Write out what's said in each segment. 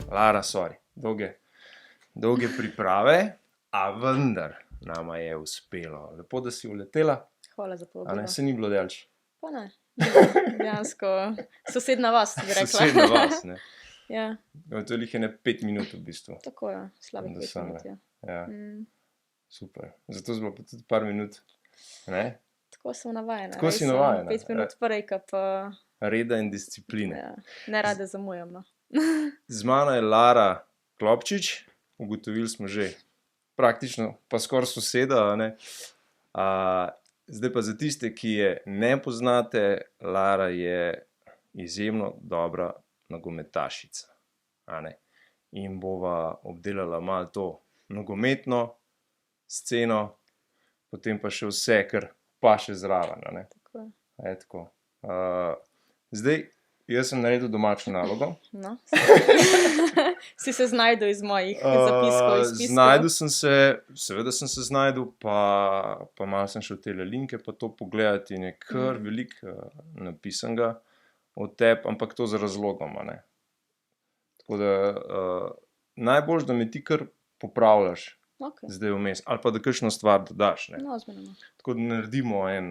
Lara, sorry, dolge priprave, a vendar nama je uspelo. Lepo, da si uletela. Hvala za A povabilo. ne, se ni bilo delč. Pa ne, dejansko sosedna vas, bi rekla. Sosedna vas, ne. Ja, To je lih ene 5 minut v bistvu. tako je, slabih Da 5 sem, minut, ja. Ja, Mm, super. Zato smo pa tudi par minut, ne? tako sem navajena. Tako si res, navajena, 5 minut prej, pa Reda in discipline. ja, ne rada zamujam, no. Z mano je Lara Klopčič, ugotovili smo že praktično, pa skoraj soseda, a ne. Zdaj pa za tiste, ki je ne poznate, Lara je izjemno dobra nogometašica, a ne. In bova obdelala malo to nogometno sceno, potem pa še vse, kar pa še zraven, a ne. Tako je. Je tako. Zdaj, jaz sem naredil domačo nalogo. No, si se znajdel iz mojih zapiskov, izpiskov. Znajdel sem se, seveda sem se znajdel, pa malo sem šel tele linke pa to pogledati in je kar veliko napisanega o tebi, ampak to z razlogom, a ne. Tako da najboljše, da me ti kar popravljaš Okay. zdaj vmes, ali pa da kakšno stvar dodaš, ne. No, zmenjamo. Tako da naredimo en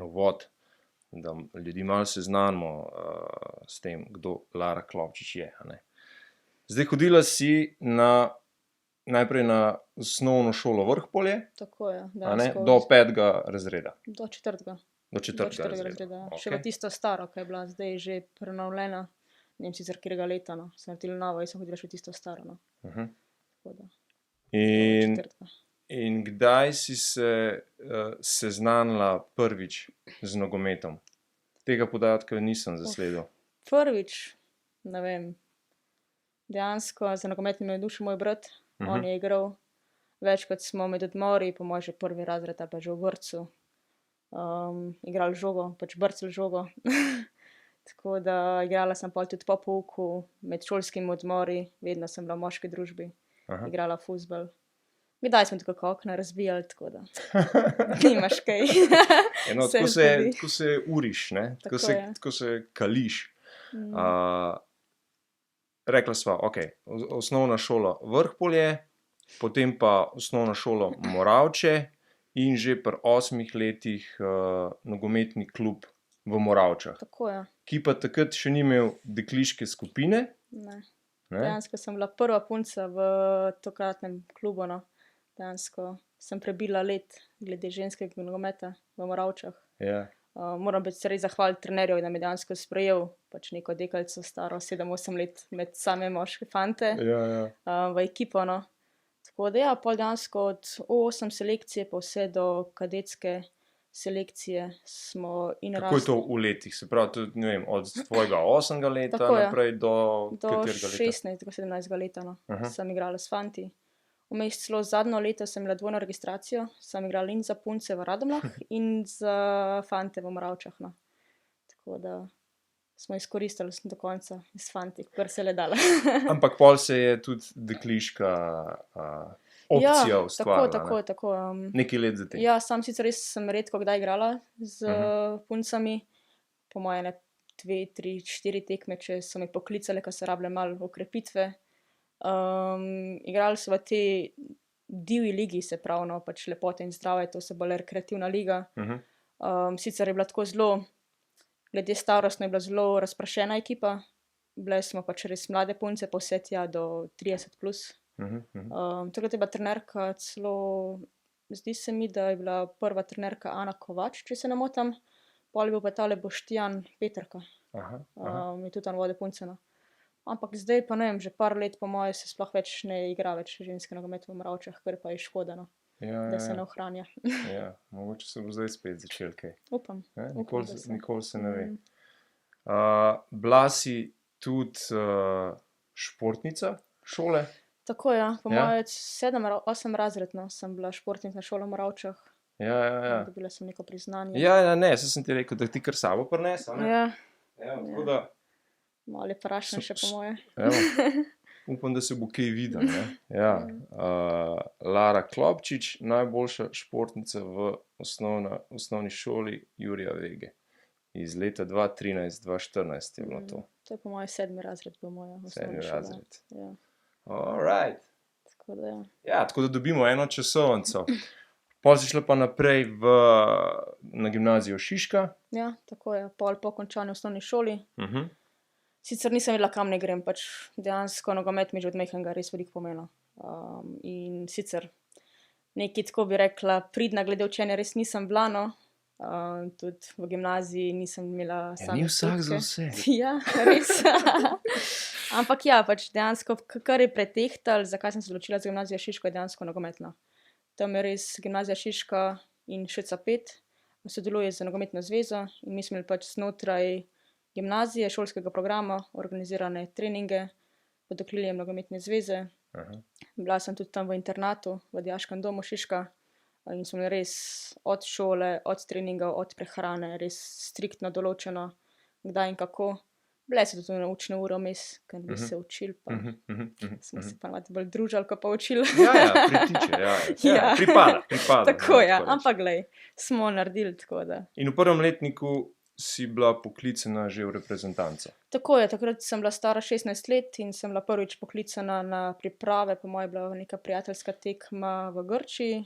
uvod, da ljudi malo seznanimo s tem, kdo Lara Klopčič je, a ne. Zdaj, hodila si najprej na osnovno šolo Vrhpolje, Tako je, a ne, dejansko. do 5. razreda. Do 4. Do 4. razreda. razreda. Še v tisto staro, ki je bila zdaj že prenovljena. Ne vem sicer katerega leta, no. Sem naredila novo, jaz sem hodila še v tisto staro, no. Tako da, In, 4. in kdaj si se seznanila prvič z nogometom? Tega podatka nisem zasledil. Prvič, ne vem, dejansko za nogomet me je navdušil moj brat. On je igral, večkrat smo med odmori, po mojem že 1. razred ali pa že v vrtcu, igrali žogo, pač brcali žogo. Tako da igrala sem pol tudi po pouku, med šolskimi odmori, vedno sem bila v moški družbi. Igrala fuzbal. Kdaj smo tudi kako okna razbijali, tako da nimaš kaj. No, Se tako zgodi. se uriš, ne? Tako se kališ. Rekla sva, okej, osnovna šola Vrhpolje, potem pa osnovna šola Moravče in že pri 8 letih nogometni klub v Moravčah, Tako je, ki pa takrat še ni imel dekliške skupine, ne. ne? Dejansko sem bila prva punca v tokratnem klubu, no. Dejansko sem prebila let glede ženskega nogometa v Moravčah. Ja. Moram biti res zahvaliti trenerju, da me je dejansko sprejel, pač neko deklico staro 7-8 let med same moške fante, v ekipo, no. Tako da ja, pol dejansko od 8 selekcije pa vse do kadetske selekcije smo in Kako je to v letih? Se pravi, tudi, ne vem, od tvojega 8. leta Tako je. naprej do do katerega leta? 16-17 leta, no. Sem igrala s fanti. Vmes celo zadnjo leto sem imela dvojno registracijo, sem igrala in za punce v Radomljah in za fante v Moravčah, no. Tako da smo izkoristili do konca s fanti, kar se le dalo. Ampak pol se je tudi dekliška opcija ustvarila, ne? Tako. Nekaj let zatem. Ja, sam sicer res sem redko kdaj igrala z puncami, po moje ne 2, 3, 4 tekme, če so me poklicale, ko so rabile malo okrepitve. Igrali so v tej divji ligi, se pravi, no, pač Lepote in zdravje, to se bolj rekreativna liga. Sicer je bila tako zelo, glede starostno je bila zelo razprašena ekipa, bile smo pač res mlade punce, pa vse tja do 30 plus. Takrat je bila trenerka celo, zdi se mi, da je bila prva trenerka Ana Kovač, če se ne motim, pol je bil pa tale Boštjan Peterka. Je tudi on vodil punce, no. Ampak zdaj pa ne vem, že par let po moje se sploh več ne igra več ženski nogomet v Moravčah, kar pa je škoda, no. Da se ne ohranja. Ja, mogoče se bo zdaj spet začelo kaj. Upam. Nikoli se ne ve. Bila si tudi športnica šole? Tako ja, po moje 7-8 razred, no, sem bila športnica šole v Moravčah. Ja. Dobila sem neko priznanje. Ja, ne, saj sem ti rekel, da ti kar sabo prinesi, a ne? Ja. Tako da Malo je prašno še po moje. upam, da se bo kaj videl, ne. Ja. Lara Klopčič, najboljša športnica v osnovni šoli Jurija Vege. iz leta 2013-2014 je bilo to. To je po mojem 7. razred, po mojem. 7. razred. Ja. All right. Tako da, ja. Ja, tako da dobimo eno časovnico. Pol si šla pa naprej na gimnazijo Šiška. Ja, tako je. Pol po končani osnovni šoli. Uh-huh. Sicer nisem vedela, kam ne grem, pač dejansko nogomet mi že od majhnega res veliko pomenil. In sicer nekaj, tako bi rekla, pridna glede učenja res nisem bila, no. Tudi v gimnaziji nisem imela Ja, ni vsak za vse. Ja, res. Ampak ja, pač dejansko, kar je pretehtal, zakaj sem se odločila za gimnazijo Šiško, je dejansko nogometna. Tam je res gimnazija Šiška in ŠC5 sodeluje z nogometno zvezo in mi smo imeli pač znotraj gimnazije, šolskega programa, organizirane treninge pod okriljem nogometne zveze. Aha. Bila sem tudi tam v internatu, v dijaškem domu Šiška in smo imeli res od šole, od treningov, od prehrane, res striktno določeno, kdaj in kako. Bile so tudi naučne ure vmes, ker bi se učili, pa smo se pa navadi bolj družili, ko pa učili. Ja, pritiče, ja. Ja. Pripada. Tako ne, ja, tako reči. ampak glej, smo naredili tako da. In v prvem letniku si bila poklicana že v reprezentanco. Tako je, takrat sem bila stara 16 let in sem bila prvič poklicana na priprave, po mojem je bila neka prijateljska tekma v Grčiji,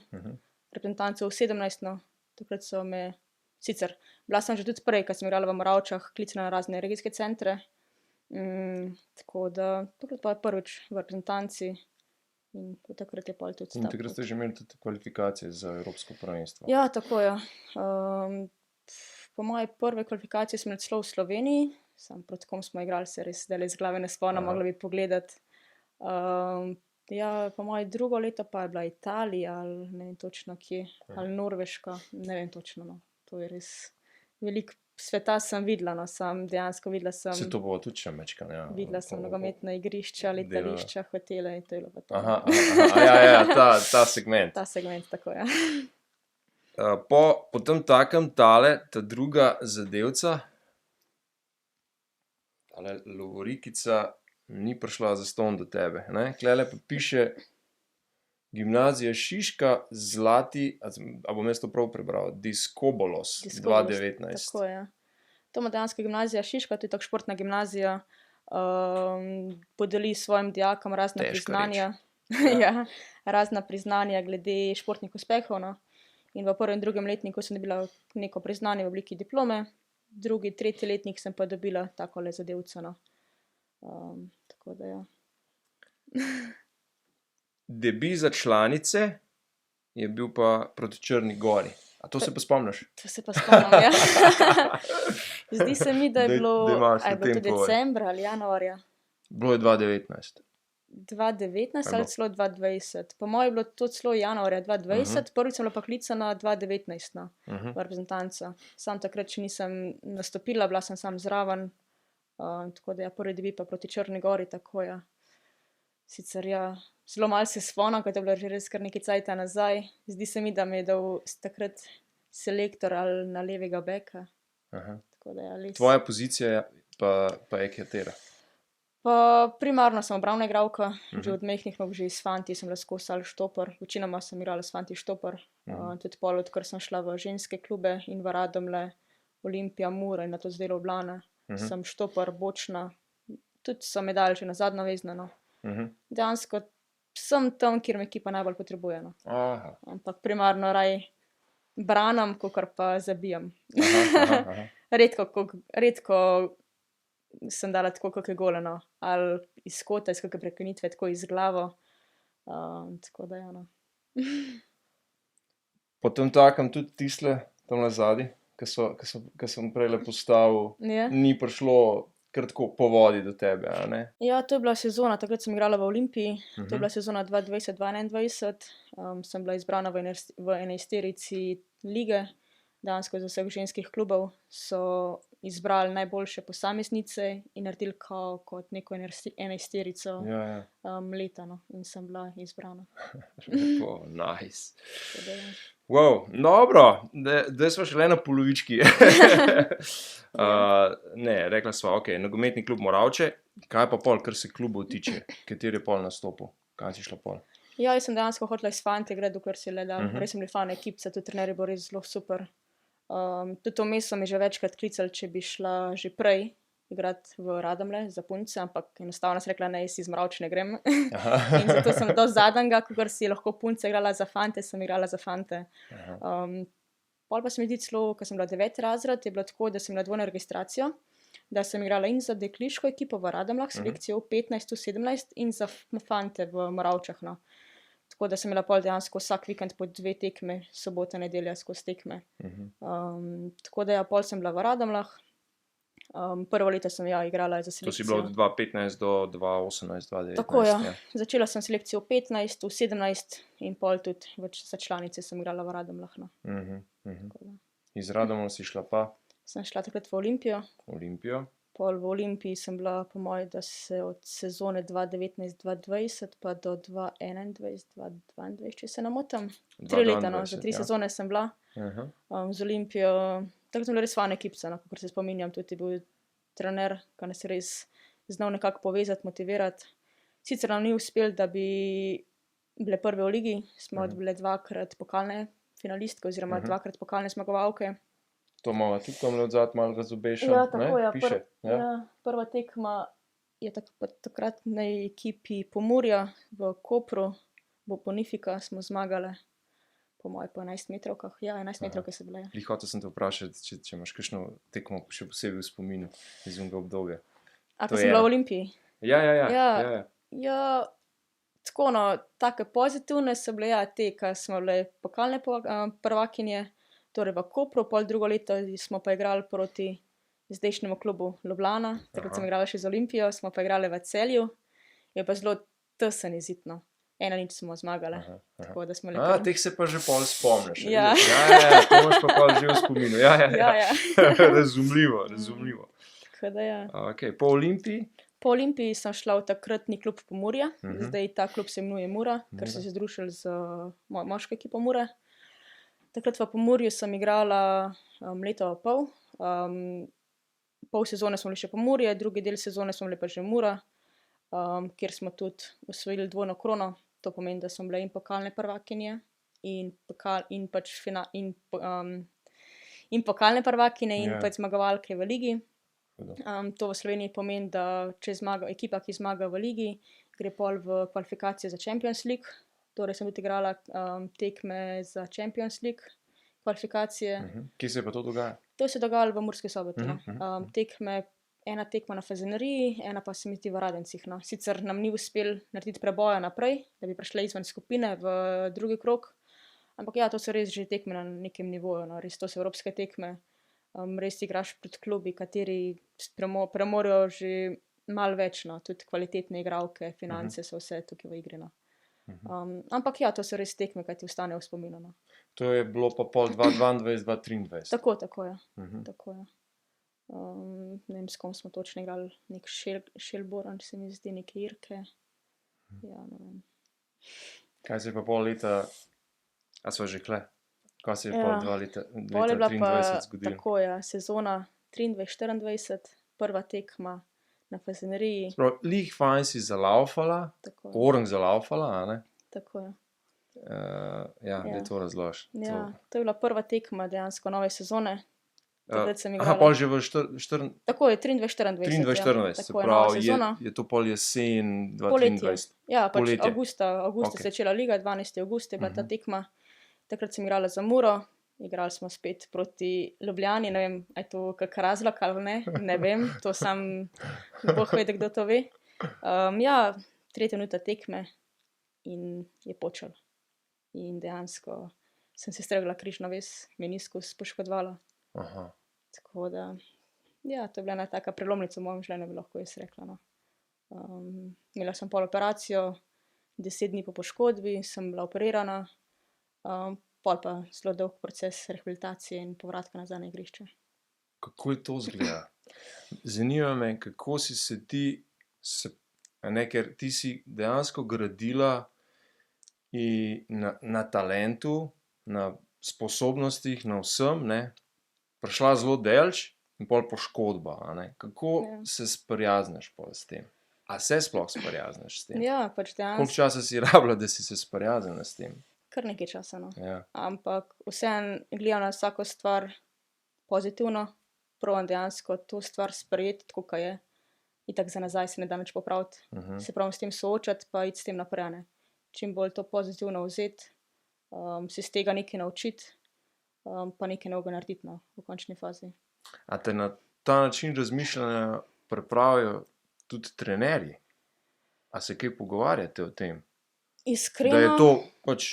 reprezentanco v 17, no. Takrat so me, sicer, bila sem že tudi prej, ko sem igrala v Moravčah, klicana na razne regijske centre, tako da takrat pa je prvič v reprezentanci in takrat je pol tudi In takrat ste že imeli tudi kvalifikacije za Evropsko prvenstvo. Ja, tako je. Po moje prve kvalifikacije smo imeli celo v Sloveniji, sam proti kom smo igrali, se res zdaj iz glave ne spomnim, mogla bi pogledati. Ja, po moje drugo leto pa je bila Italija ali ne vem točno kje, ali Norveška, ne vem točno, no. To je res veliko sveta sem videla, no, sam dejansko videla sem. Se to bo tudi še mečkan, ja. Videla sem nogometna igrišča, letališča, hotele in to je bilo pa to. Aha, ja, ta segment. Ta segment, tako ja. Po tem takem ta druga zadevca, tale lovorikica ni prišla zastonj do tebe, ne? Klele pa piše gimnazija Šiška, Zlati, a bom jaz to prav prebral, Diskobolos 2019. Tako je. To ima dejansko gimnazija Šiška, to je tako športna gimnazija, podeli svojim dijakom razna priznanja. Ja, razna priznanja glede športnih uspehov, no. In v prvem in drugem letniku sem dobila neko priznanje v obliki diplome, drugi, tretji letnik sem pa dobila takole zadevco, no. Tako da ja. Debi za članice je bil pa proti Črni Gori. A to se pa spomniš? To se pa spomnim, ja. Zdi se mi, da je bilo, imaš a je na bilo tem to decembra ali januarja. Bilo je 2019. 2019 ali celo 2020. Po mojem je bilo to celo januarja 2020, prvič sem bila pa klicana 2019, no, v reprezentanco. Sam takrat še nisem nastopila, bila sem sam zraven, tako da ja, prvi debi pa proti Črni Gori, tako ja. Sicer ja, zelo malo se spomnim, ko je to bilo že res kar nekaj cajta nazaj. Zdi se mi, da me je dal takrat selektor ali na levega beka. Tako da ja, res. Tvoja pozicija pa je katera? Pa primarno sem obrambna igralka, že od majhnih nog, že s fanti sem bila skozi ali štopar, večinoma sem igrala s fanti štopar, tudi pol, odkar sem šla v ženske klube in v Radomlje, Olimpija, Mura in nato zdaj Ljubljana, sem štopar, bočna, tudi so me dali že na zadnjo vezno, no. Dejansko sem tam, kjer me ekipa najbolj potrebuje, no. Ampak primarno raj branim, kakor pa zabijam. Redko sem dala tako kakšne gole, no. Ali iz kota, iz kakšne prekinitve, tako iz glavo. Tako da ja, no. Potem takem tudi tisle tamle zadaj, ki sem prejle postavil, ni prišlo kar tako po vodi do tebe, a ne? Ja, to je bila sezona, takrat sem igrala v Olimpiji, to je bila sezona 2020-2021, sem bila izbrana v enajsterici lige, dejansko iz vseh ženskih klubov so izbrali najboljše posameznice in naredili kot neko enajsterico leta, no, in sem bila izbrana. Lepo, nice. Wow, dobro, zdaj smo šele na polovički. Ne, rekla sva, ok, nogometni klub Moravče, kaj pa pol, kar se klubov tiče, kateri je pol nastopil, kaj si šla pol? Ja, jaz sem dejansko hotela iz fante gledati, dokler si le dal, res sem bila fan ekipca, tudi trenerji bo res zelo super. Tudi vmes so mi že večkrat klicali, če bi šla že prej igrati v Radomlje za punce, ampak enostavno sem rekla, ne, si zmravč ne grem. In zato sem do zadnjega, ko si lahko punce igrala za fante, sem igrala za fante. Pol pa se mi zdi celo, ko sem bila 9. razred, je bilo tako, da sem imela dvojno registracijo, da sem igrala in za dekliško ekipo v Radomljah, selekcijo 15-17 in za fante v Moravčah. No. Tako da sem imela pol dejansko vsak vikend po 2 tekme, sobota, nedelja skozi tekme. Tako da pol sem bila v Radomljah. Prvo leto sem igrala za selekcijo. To si bila od 2015 do 2018, 2019. Tako, ja. Začela sem selekcijo v 15, v 17 in pol tudi za članice sem igrala v Radomljah. No. Iz Radomlja si šla pa? Sem šla takrat v Olimpijo. Pol v Olimpiji sem bila, po mojem, da se od sezone 2019-2020 pa do 2021-2022, če se ne motim. 3 leta, no, za 3 sezone sem bila. Z Olimpijo, tako sem bila res fajna ekipca, no, kakor se spominjam, tudi bil trener, ki nas je res znal nekako povezati, motivirati. Sicer nam ni uspel, da bi bile prve v ligi, smo bile 2-krat pokalne finalistke oziroma 2-krat pokalne zmagovalke. To malo tudi tam odzad malo razobešal, ja, tako, ne? Piše. Prva tekma je takratnej ekipi Pomurja v Kopru, v Bonifika smo zmagale, po moje po 11 metrovkah. Ja, 11 metrovke so bile. Hotel sem te vprašati, če imaš kakšno tekmo še posebej v spominu iz unega obdobja. A ko sem bila v Olimpiji? Ja. Tako, no, take pozitivne so bile, te, ki smo bile pokalne prvakinje, torej v Kopru, pol drugo leto smo pa igrali proti zdajšnjemu klubu Ljubljana, takrat sem igrala še z Olimpijo, smo pa igrali v Celju, je pa zelo tesen izid, no. 1-0 smo zmagale. Tako da smo teh se pa že pol spomniš. Ja. To imaš pa pol že v spominu. Ja. Razumljivo. Tako da ja. Po Olimpiji? Po Olimpiji sem šla v takratni klub Pomurja, zdaj ta klub se imenuje Mura, ker so se združili z moško ekipo Mure. Takrat v Pomurju sem igrala leto in pol. Pol sezone smo bili še Pomurje, drugi del sezone smo bili pa že Mura, kjer smo tudi osvojili dvojno krono. To pomeni, da smo bile in pokalne prvakinje in pokalne prvakinje in pač zmagovalke v ligi. To v Sloveniji pomeni, da če zmaga ekipa, ki zmaga v ligi, gre pol v kvalifikacije za Champions League. Torej sem tudi igrala tekme za Champions League kvalifikacije. Kje se je pa to dogaja? To se je dogajalo v Murski Soboti. Ena tekma na Fazeneriji, ena pa se mi zdi v Radencih. No. Sicer nam ni uspel narediti preboja naprej, da bi prišli izven skupine v drugi krog. Ampak ja, to so res že tekme na nekem nivoju. No. Res to so evropske tekme. Res igraš pred klubi, kateri premorejo že malo več. No. Tudi kvalitetne igralke, finance so vse tukaj v igri. No. Ampak ja, to so res tekme, kaj ti ostane v spominu. No. To je bilo pa pol 2022-2023. Tako, ja. Tako, ja. Ne vem, s kom smo točno igrali, nek Šelboran, se mi zdi, neke Irke. Ja, ne vem. Kaj se je pa pol leta, a so že kle? Kaj se je pol 2 leta 2023 zgodilo? Tako, ja, sezona 23-24, prva tekma na Fazeneriji. Sprav, lih fajn si zalaufala, orang zalaufala, a ne? Tako, ja. Da to razložiš. Ja, to je bila prva tekma dejansko nove sezone. Pol že v Tako je, 23-24. 23-24, se pravi, je to pol jesen 2023. Ja, pač avgusta se je začela liga, 12. avgust je bila ta tekma. Takrat sem igrala za Muro, igrali smo spet proti Ljubljani, ne vem, a je to kak razlog ali ne vem, to sam Bog vede, kdo to ve. Ja, 3. minuta tekme in je počel. In dejansko sem se stregla križno vez, meniskus poškodovala. Tako da, ja, to je bila ena taka prelomnica v mojem življenju, bi lahko jaz rekla. No. Imela sem pol operacijo, 10 dni po poškodbi sem bila operirana, pol pa zelo dolg proces rehabilitacije in povratka nazaj na igrišče. Kako je to izgleda? Zanima me, kako si se ti, ker ti si dejansko gradila na talentu, na sposobnostih, na vsem, ne? Prišla zelo delč in pol poškodba. Kako se sprijazneš pol s tem? A se sploh sprijazneš s tem? Ja, pač dejansko. Koliko časa si rabila, da si se sprijaznila s tem? Kar nekaj časa, no. Ja. Ampak vseeno gledam na vsako stvar pozitivno, pravim dejansko to stvar sprejeti, tako kot je. Itak za nazaj se ne da nič popraviti. Se pravim s tem soočati, pa iti s tem naprej. Ne. Čim bolj to pozitivno vzeti, se iz tega nekaj naučiti, pa nekaj novega narediti v končni fazi. A te na ta način razmišljanja pripravijo tudi trenerji? A se kaj pogovarjate o tem? Iskreno, Da je to pač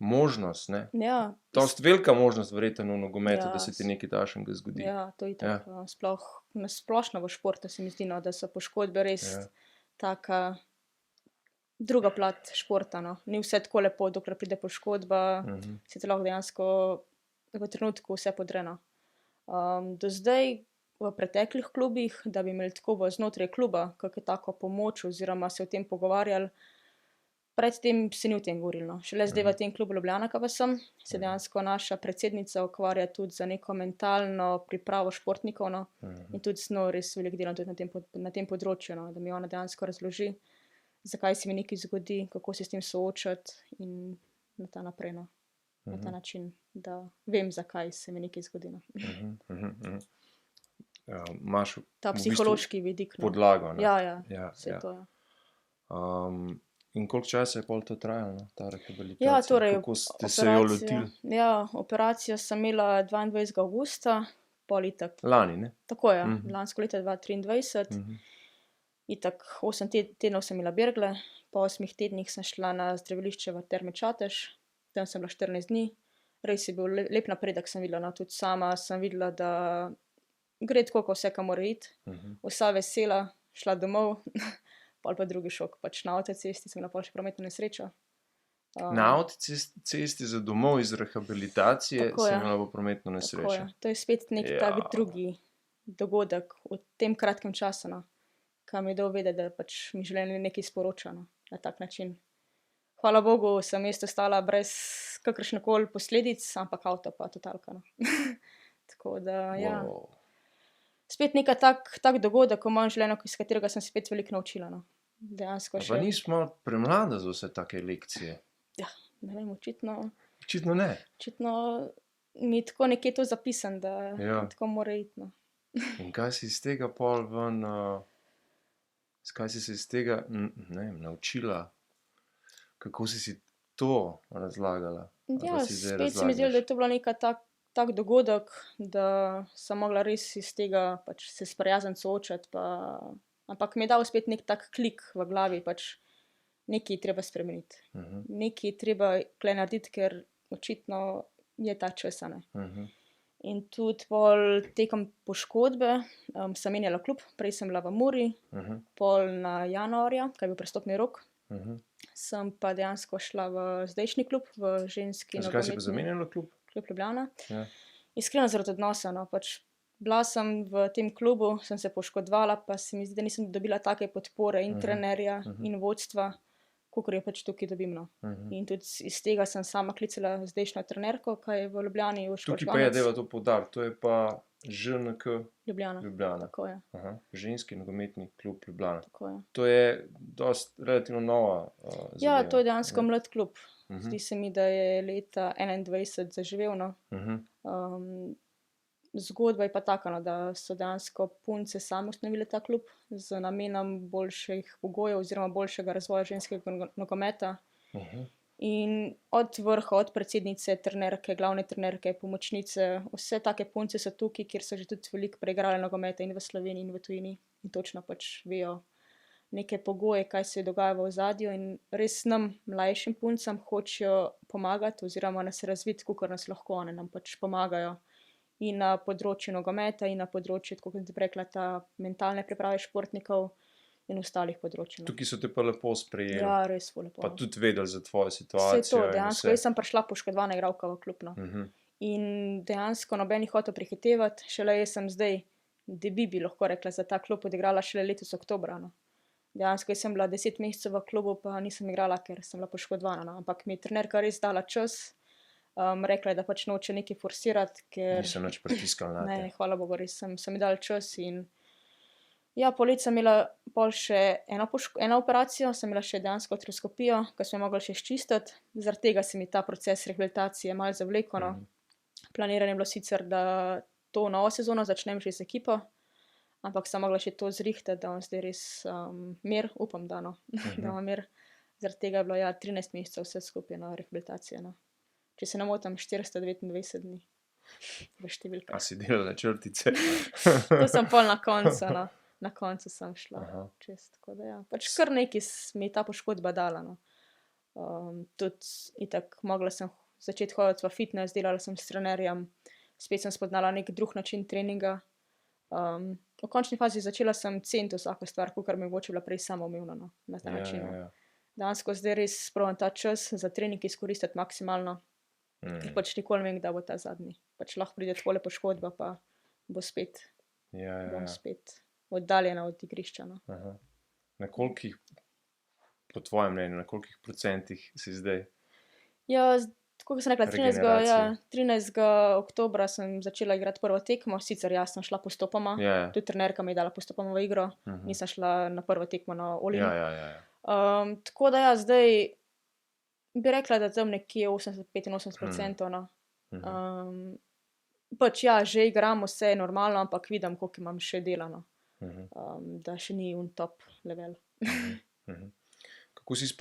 možnost, ne? ja, Dost velika možnost verjetno v nogometu, Ja, da se ti nekaj takšnega zgodi. ja, to itak. Sploh na splošno v športu se mi zdi, da so poškodbe res Ja. taka druga plat športa. No. Ni vse tako lepo, dokler pride poškodba, se ti lahko dejansko v trenutku vse podreno. Do zdaj v preteklih klubih, da bi imeli tako znotraj kluba kakšno tako pomoč oziroma se o tem pogovarjali, predtem se ni o tem govorilo. Šele zdaj v tem klubu Ljubljana, ko pa sem, se dejansko naša predsednica ukvarja tudi za neko mentalno pripravo športnikov, no. In tudi z njo res veliko delam tudi na tem področju, no, da mi ona dejansko razloži, zakaj se mi nekaj zgodi, kako se s tem soočati in na ta naprej, no. Na ta način, da vem, zakaj se mi nekaj zgodi. No. Imaš Ta v bistvu psihološki vidik. No. podlago, ne? Ja, Ja, vse ja. to je. In koliko časa je pol to trajalo, no, ta rehabilitacija? Ja, torej, Kako ste se jo lotili? Ja, operacijo sem imela 22. avgusta, pol itak. Lani, ne? Tako je, lansko leto 2023. Itak 8 tednov sem imela bergle, po 8 tednih sem šla na zdravilišče v Terme Čatež, tam sem bila 14 dni. Res je bil lep napredek, sem videla, no, tudi sama sem videla, da gre tako, kot vse, kar mora iti. Vsa vesela, šla domov, pol pa drugi šok, pač na avtocesti sem imela pol še prometno nesrečo. Na avtocesti za domov iz rehabilitacije Tako sem je. imela pa prometno Tako nesrečo. je. To je spet nek tak drugi dogodek v tem kratkem času, no, ki mi je dal vedeti, da pač mi življenje nekaj sporoča, no, na tak način. Hvala Bogu, sem jaz ostala brez kakršnekoli posledic, ampak avto pa totalka, no. Tako da, ja. Wow. Spet neka tak dogodek v mojem življenju, iz katerega sem se spet veliko naučila, no. Dejansko A pa še, nisi malo premlada za vse take lekcije? ne vem, očitno Očitno ne. mi je tako nekje to zapisano, da Ja. tako mora iti, no. In kaj si iz tega pol ven, kaj si se iz tega, ne vem, naučila? Kako si to razlagala? Ali Ja, pa si zdaj spet se mi zdi, da razlagaš? je to bila neka tak dogodek, da sem mogla res iz tega pač se sprijazniti, soočati, ampak mi je dal spet nek tak klik v glavi, pač nekaj je treba spremeniti. Nekaj je treba tule narediti, ker očitno je ta čas, a ne. In tudi pol tekom poškodbe sem menjala klub, prej sem bila v Muri, pol na januarja, ko je bil prestopni rok, sem pa dejansko šla v zdajšnji klub, v ženski Zakaj si pa zamenjala klub? klub Ljubljana. Ja. Iskreno zaradi odnosa, no, pač bila sem v tem klubu, sem se poškodovala, pa se mi zdi, da nisem dobila take podpore in trenerja in vodstva, kakor jo pač tukaj dobim, no. In tudi iz tega sem sama klicala zdajšnjo trenerko, ki je v Ljubljani, Urško Tukaj pa je, Žganec. dajva to poudariti, to je pa ŽNK Ljubljana, Ljubljana. tako je, Ženski nogometni klub Ljubljana. tako je. To je dost relativno nova zadeva. Ja, to je dejansko mlad klub. Zdi se mi, da je leta 21 zaživel, no. Zgodba je pa taka, no, da so dejansko punce same ustanovile ta klub z namenom boljših pogojev oziroma boljšega razvoja ženskega nogometa. In od vrha, od predsednice, trenerke, glavne trenerke, pomočnice, vse take punce so tukaj, kjer so že tudi veliko preigrale nogometa in v Sloveniji in v tujini. In točno pač vejo neke pogoje, kaj se dogaja v ozadju, in res nam, mlajšim puncam, hočejo pomagati oziroma nas razviti, kakor nas lahko, one nam pač pomagajo. In na področju nogometa, in na področju, tako kot sem rekla, ta mentalne priprave športnikov in ostalih področij. Tukaj so te pa lepo sprejeli. Ja, res ful lepo. Pa tudi vedeli za tvojo Vse situacijo. to, in dejansko, vse. jaz sem prišla poškodovana igralka v klub, no. In dejansko noben ni hotel prehitevati, šele jaz sem zdaj, bi lahko rekla, za ta klub odigrala šele letos oktobra, no. Dejansko jaz sem bila 10 mesecev v klubu, pa nisem igrala, ker sem bila poškodovana, no. Ampak mi je trenerka res dala čas, rekla je, da pač noče nekaj forsirati, ker Nisem nič pritiskal na te. ne, hvala Bogu, res sem mi dala čas. In ja, poleti sem imela pol še eno operacijo, sem imela še dejansko artroskopijo, ko smo jo mogli še sčistiti, zaradi tega se mi ta proces rehabilitacije malo zavlekel, no. Planirano je bilo sicer, da to novo sezono začnem že z ekipo, ampak sem mogla še to zrihtati, da imam zdaj res mir, upam, da no, da imam mir. Zaradi tega je bilo 13 mesecev vse skupaj na rehabilitacije. No. Če se ne motim, 429 dni v številkah. A si delala črtice? To sem pol na koncu, no. Na koncu sem šla čez, tako da Pač kar nekaj mi je ta poškodba dala, no. Tudi itak mogla sem začeti hoditi v fitness, delala sem s trenerjem, spet sem spoznala nek drug način treninga. V končni fazi začela sem ceniti vsako stvar, kakor mi je mogoče bila prej samoumevna, no, na ta način. Dejansko zdaj res probam ta čas za trening izkoristiti maksimalno, ker pač nikoli ne vem, kdaj bo ta zadnji. Pač lahko pride takole poškodba, pa bom spet oddaljena od igrišča. No. Na kolikih, po tvojem mnenju, na kolikih procentih si zdaj? Ja, tako kot sem rekla, 13. oktobra sem začela igrati prvo tekmo, sicer jaz sem šla postopoma, tudi trenerka mi je dala postopoma v igro, nisem šla na prvo tekmo na Olin. Tako da zdaj bi rekla, da tam nekje 80-85%. No. Pač že igram, vse je normalno, ampak vidim, koliko imam še dela, no. Da še ni un top level. Kako si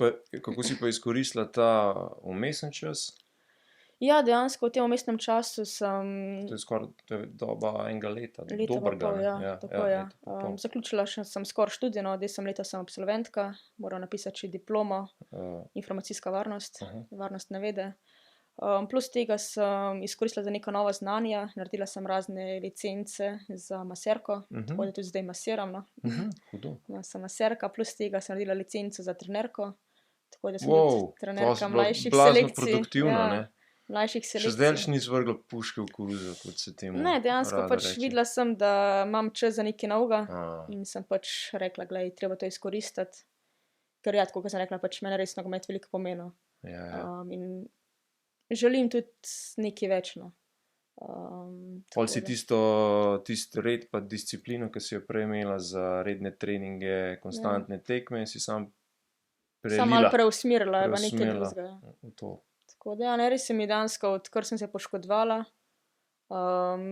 pa izkoristila ta vmesen čas? Ja, dejansko v tem vmesnem času sem... To je skoraj doba enega leta. Leta pa pol, tako je. Zaključila sem skoraj študijo, no, zdaj sem absolventka, moram napisati še diplomo, informacijska varnost, varnostne vede. Plus tega sem izkoristila za neka nova znanja, naredila sem razne licence za maserko, tako da tudi zdaj masiram, no. Sem maserka, plus tega sem naredila licenco za trenerko, tako da sem tudi trenerka mlajših selekcij. Blazno produktivno, ne? Mlajših selekcij. Še zdaj nisi vrgla puške v koruzo, kot se temu Ne, dejansko rada pač reče. videla sem, da imam čas za nekaj novega in sem pač rekla, glej, treba to izkoristiti, ker tako, kot sem rekla, pač mene res nogomet veliko pomeni. In želim tudi nekaj več, no. Pol si tisto red pa disciplino, ki si jo prej imela za redne treninge, konstantne tekme, si sam prelila. Sam malo preusmerila, pa nekaj drugega. V to. Tako da res se mi dejansko, odkar sem se poškodovala,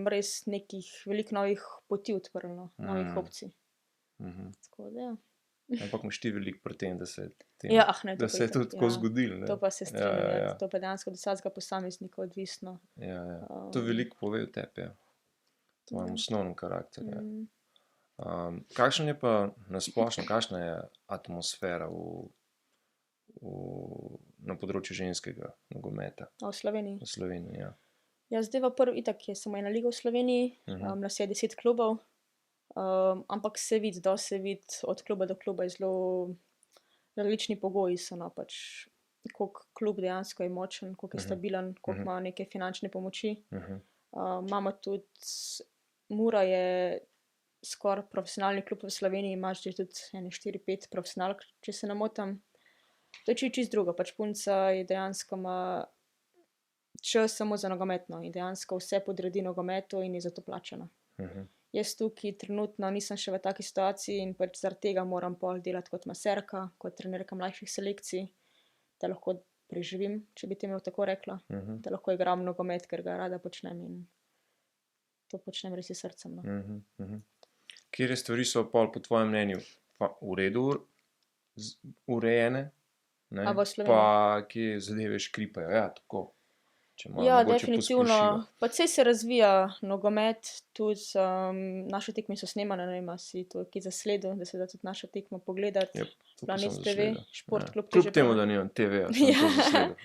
res nekih veliko novih poti odprlo, novih opcij. Tako da Ampak imaš ti veliko pri tem, da se je to tako zgodilo. To pa se strinjam, to pa dejansko od vsakega posameznika odvisno. To veliko pove o tebi, v tvojem osnovnem karakterju. Kakšna je pa nasplošno, kakšna je atmosfera na področju ženskega nogometa? V Sloveniji? V Sloveniji, ja. Ja, zdaj itak je samo ena liga v Sloveniji, nas je 10 klubov. Ampak se vidi, od kluba do kluba je zelo različni pogoji so, no, pač koliko klub dejansko je močen, koliko je stabilen, koliko ima neke finančne pomoči. Imamo tudi, Mura je skoraj profesionalni klub v Sloveniji, imaš že tudi 4-5 profesionalk, če se ne motim. To je čisto drugo, pač punca je dejansko ima čas samo za nogometno in dejansko vse podredi nogometu in je za to plačana. Jaz tukaj trenutno nisem še v taki situaciji in pač zaradi tega moram pol delati kot maserka, kot trenerka mlajših selekcij, da lahko preživim, če bi temu tako rekla, da lahko igram nogomet, ker ga rada počnem in to počnem res s srcem. No. Katere stvari so pol po tvojem mnenju v redu urejene, ne? Pa kje zadeve škripajo, tako. Ja, definitivno. Pa saj se razvija nogomet, tudi naše tekme so snemane, ne vem, si to ki zasledil, da se da tudi naša tekma pogledati. Planet TV, Šport klub. Kljub temu, da nimam TV-ja, sem to zasledil.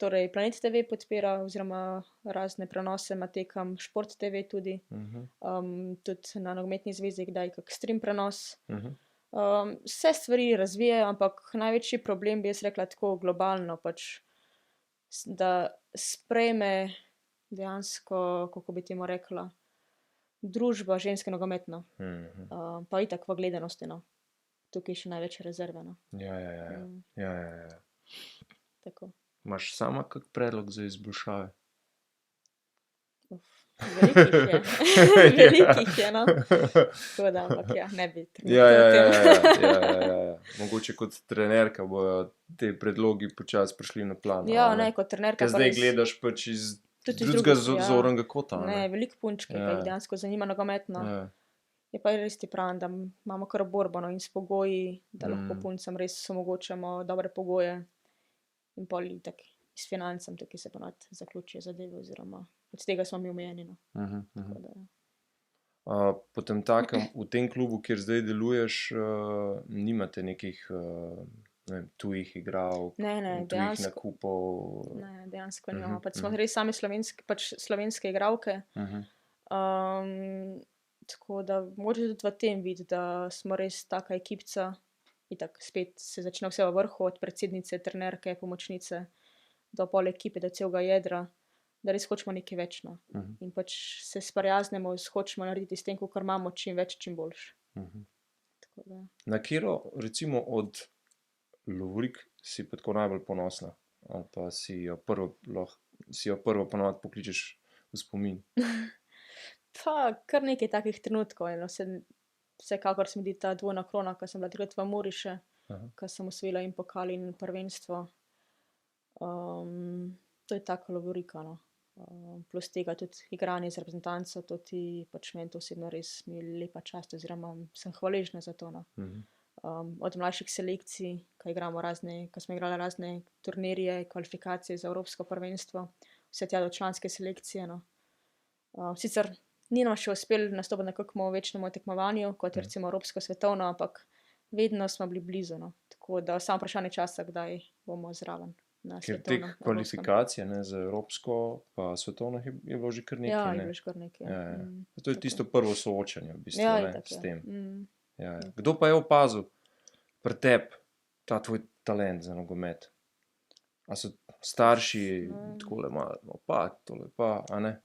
Torej, Planet TV podpira oziroma razne prenose ima tekem, Šport TV tudi. Tudi na nogometni zvezi kdaj kak stream prenos. Vse stvari razvijajo, ampak največji problem bi jaz rekla tako globalno, pač da sprejme dejansko, kako bi temu rekla, družba ženske nogometno. Pa itak v gledanosti, no. Tukaj še največ rezerve, no. Ja. Tako. Imaš sama kak predlog za izboljšave? Velikih je, no. Tako da, ampak ne bi. Ja. Mogoče kot trenerka bojo te predlogi počasi prišli na plan. Ne, kot trenerka ker zdaj gledaš pač iz Tudi iz drugega drugih, ja. zornega kota. Ne, veliko punčke, ki jih dejansko zanima nogometno. Ja. Je pa res ti pravim, da imamo kar borbo, no, in s pogoji, da lahko puncam res omogočamo dobre pogoje in pol itak s financem tukaj se ponad zaključijo zadeve oziroma od tega smo mi omejeni, no. Tako da, Potem takem, v tem klubu, kjer zdaj deluješ, nimate nekih ne vem, tujih igralk, Ne, tujih nakupov? Ne, dejansko nimamo. Pač smo res sami slovenske igralke. Tako da mogoče tudi v tem videti, da smo res taka ekipca. Itak spet se začne vse v vrhu, od predsednice, trenerke, pomočnice, do pol ekipe, do celega jedra, da res hočemo nekaj več, no. In pač se sprijaznemo, hočemo narediti s tem, kakor imamo, čim več, čim boljš. Tako da. Na katero, recimo od lovorik si pa tako najbolj ponosna? Ali pa si jo prvo ponovadi pokličeš v spomin? Pa kar nekaj takih trenutkov, vsekakor se mi zdi ta dvojna krona, ko sem bila takrat v Muri še, ko sem osvojila in pokal in prvenstvo. To je taka lovorika, no. Plus tega tudi igranje z reprezentanco, to ti pač meni to osebno res mi je lepa čast oziroma sem hvaležna za to, no. Od mlajših selekcij, ko smo igrali razne turnirje, kvalifikacije za evropsko prvenstvo, vse tja do članske selekcije, no. Sicer ni nam še uspelo nastopiti na kakšnem večnem tekmovanju, kot je recimo evropsko svetovno, ampak vedno smo bili blizu, no. Tako da samo vprašanje časa, kdaj bomo zraven na Ker svetovnem. teh kvalifikacij, ne, za evropsko pa svetovno je bilo že kar nekaj, Ja, ne? je bilo že kar nekaj. Ja. To je tisto prvo soočanje v bistvu, Ja, ne, itak, s ja. tem. Ja. Kdo pa je opazil pri tebi ta tvoj talent za nogomet? A so starši takole malo, pa tole pa, a ne?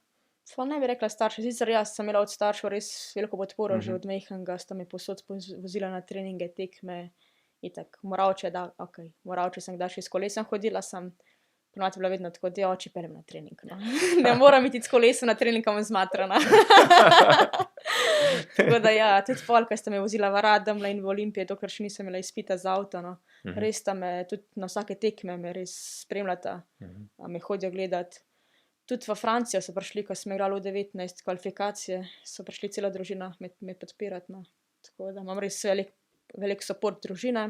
Pa ne bi rekla starši, sicer jaz sem imela od staršev res veliko podporo, že od majhnega sta me povsod vozila na treninge, tekme, itak, Moravče, Moravče sem kdaj še s kolesom hodila, ponovadi bila vedno tako, da oči peljem na trening, no. Ne moram iti s kolesom na trening, ko bom zmatrana. Tako da ja, tudi pol, ko sta me vozila v Radomlje in v Olimpije, dokler še nisem imela izpita za avto, no. Res sta me, tudi na vsake tekme me res spremljata, me hodijo gledat. Tudi v Francijo so prišli, ko smo igrali v 19 kvalifikacije, so prišli cela družina me podpirati, no. Tako da imam res velik support družine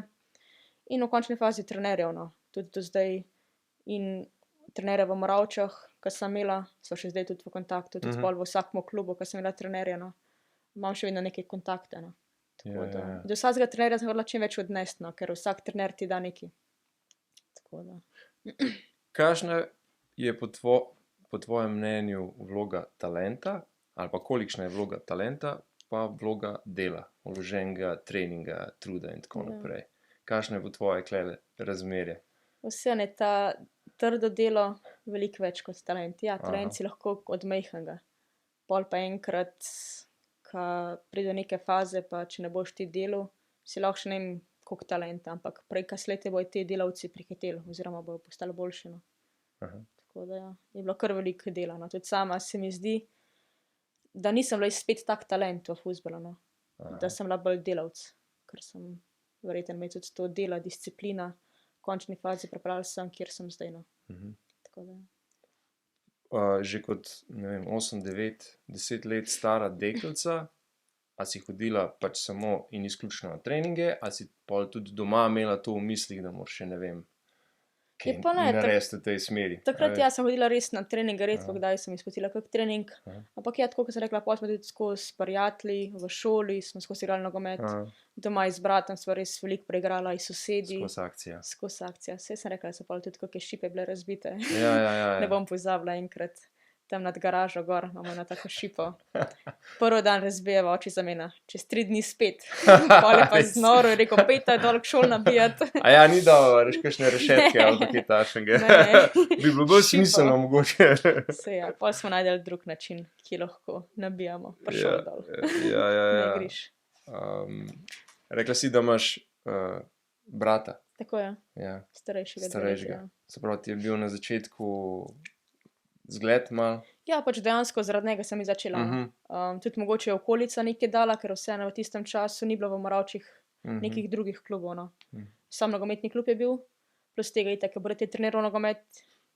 in v končni fazi trenerjev, no. Tudi do zdaj in trenerja v Moravčah, ko sem imela, so še zdaj tudi v kontaktu, tudi pol v vsakem klubu, ko sem imela trenerja, no. Imam še vedno neke kontakte, no. Tako da, do vsakega trenerja sem hodila čim več odnesti, no, ker vsak trener ti da nekaj. Tako da. Kakšna je po tvojem mnenju vloga talenta, ali pa kolikšna je vloga talenta, pa vloga dela, vloženega treninga, truda in tako naprej? Kakšno je po tvoje klele razmerje? Vseeno je ta trdo delo veliko več kot talent. Ja, talent si lahko od majhnega. Pol pa enkrat, ko pride do neke faze, pa če ne boš ti delal, si lahko še ne vem koliko talenta, ampak prej kasneje bojo ti delavci prihiteli oziroma bojo postali boljši, no. Tako da ja, je bilo kar veliko dela, no. Tudi sama se mi zdi, da nisem bila spet tak talent v fuzbalu, no. Da sem bila bolj delavec, ker sem verjetno imela tudi to dela, disciplina, v končni fazi pripravila sem, kjer sem zdaj, no. Tako da. Že kot, ne vem, 8, 9, 10 let stara deklica, a si hodila pač samo in izključno na treninge, a si pol tudi doma imela to v mislih, da moraš še, ne vem, kaj narediti v tej smeri? Takrat ja, sem hodila res na treninge, redko kdaj sem izpustila kak trening, ampak ja, tako kot sem rekla, pol smo tudi skozi prijatelji, v šoli smo skozi igrali nogomet, doma z bratom smo res veliko preigrala, in sosedi. Skozi akcija. Saj sem rekla, da so pol tudi kakšne šipe bile razbite. Ja. Ne bom pozabila enkrat. Tam nad garažo gor imamo eno tako šipo. Prvi dan razbijeva, oči zamena. Čez 3 dni spet. Pol je pa znoro, je rekel, pejta dol k šol nabijati. A ja, ni dal kakšne rešetke ali kaj takšnega. Bi bilo bolj smiselno mogoče. Saj ja, pol smo najdeli drug način, ki lahko nabijamo. Pa šol dol. Ja. Ne griš. Rekla si, da imaš brata. Tako je. Ja. Starejšega. Se pravi, ti je bil na začetku zgled malo? Ja, pač dejansko zaradi njega sem začela. Tudi mogoče je okolica nekaj dala, ker vseeno v tistem času ni bilo v Moravčih nekih drugih klubov, no. Sam nogometni klub je bil, plus tega itak, je brat je treniral nogomet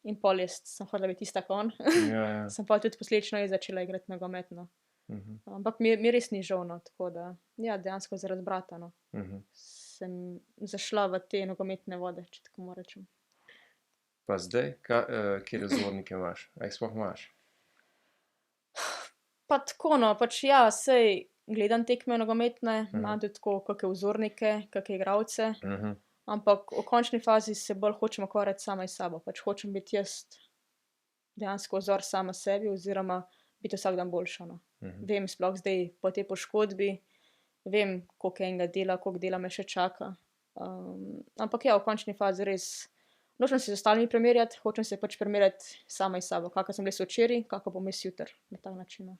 In pol jaz sem hodila biti tista kon. Ja, ja. Sem pa tudi posledično začela igrati nogometno. Ampak mi res ni žal, no, tako da, ja, dejansko zaradi brata, no, sem zašla v te nogometne vode, če tako moram reči. Pa zdaj, kje razvodnike imaš? A jih sploh imaš? Pa tako, no, pač ja, sej gledam tekme nogometne, imam tudi tako kakšne vzornike, kakšne igralce, ampak v končni fazi se bolj hočem ukvarjati sama s sabo, pač hočem biti jaz dejansko vzor sama sebi oziroma biti vsak dan boljša, no. Vem sploh zdaj po tej poškodbi, vem, koliko enega dela, koliko dela me še čaka. Ampak ja, v končni fazi res, nočem se z ostalimi primerjati, hočem se pač primerjati sama s sabo, kakor sem res včeraj, kakor bom jaz jutri, na tak način, no.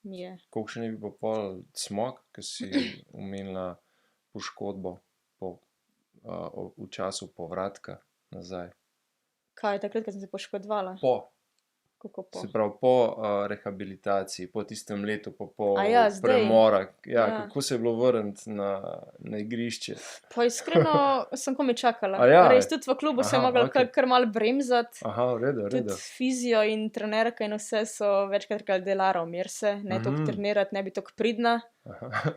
Mi je. Kolikšen je bil pa pol cmok, ko si omenila poškodbo v času povratka nazaj? Kaj, takrat, ko sem se poškodovala? Kako po? Se pravi, po rehabilitaciji, po tistem letu, po ja, zdaj? premora. Ja, Ja. kako se je bilo vrniti na igrišče? Pa iskreno sem komaj čakala. A ja? Res tudi v klubu sem Aha, mogla okej. kar malo bremzati. Aha, v redu, v redu. Tudi fizio in trenerka in vse so večkrat rekli, Delara, umir se, ne toliko trenirati, ne bi toliko pridna. Aha.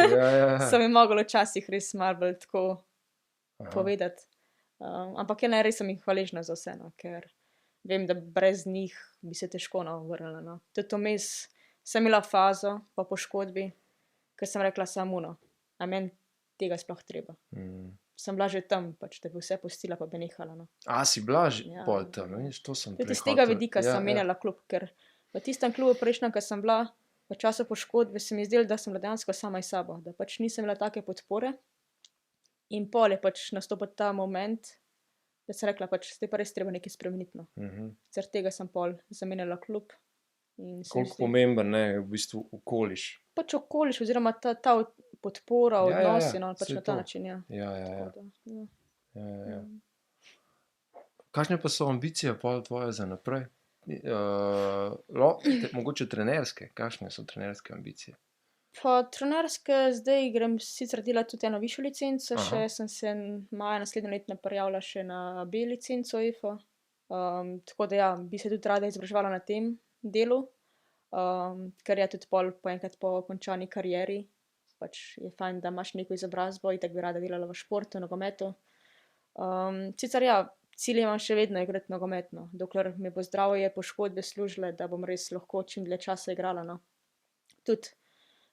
Ja, ja. So mi mogli včasih res malo bolj tako povedati. Ampak ja, ne, res sem jih hvaležna za vse, no, ker vem, da brez njih bi se težko vrnila, no. Tudi vmes sem imela fazo po poškodbi, ker sem rekla samo, no, a meni tega sploh treba. Sem bila že tam, pač, da bi vse pustila, pa bi nehala, no. A, si bila že Ja. pol tam, veš, to sem Tudi prej iz tega hotel. vidika Ja, sem menjala klub, ker v tistem klubu prejšnjem, ko sem bila, v času poškodbe, se mi je zdelo, da sem bila dejansko sama s sabo, da pač nisem imela take podpore. In pol je pač nastopil ta moment, da sem rekla, pač zdaj pa res treba nekaj spremeniti, no. Zaradi tega sem pol zamenjala klub. In se mi Koliko zdi, pomemben je v bistvu okoliš. pač okoliš oziroma ta podpora, Ja, ja, ja, odnosi, no, pač saj na ta to. način, ja. Ja, ja, ja. Tako da, ja. Ja. Kakšne pa so ambicije pol tvoje za naprej? Mogoče trenerske, kakšne so trenerske ambicije? Pa trenerske zdaj grem sicer delati tudi eno višjo licenco, Aha. še sem se maja naslednje leto prijavila še na B licenco EFO. Tako da ja, bi se tudi rada izobraževala na tem delu, ker je tudi pol enkrat po končani karieri, pač je fajn, da imaš neko izobrazbo, itak bi rada delala v športu, nogometu. Sicer ja, cilj imam še vedno igrati nogometno, dokler mi bo zdravje, poškodbe služile, da bom res lahko čim dlje časa igrala, no. Tudi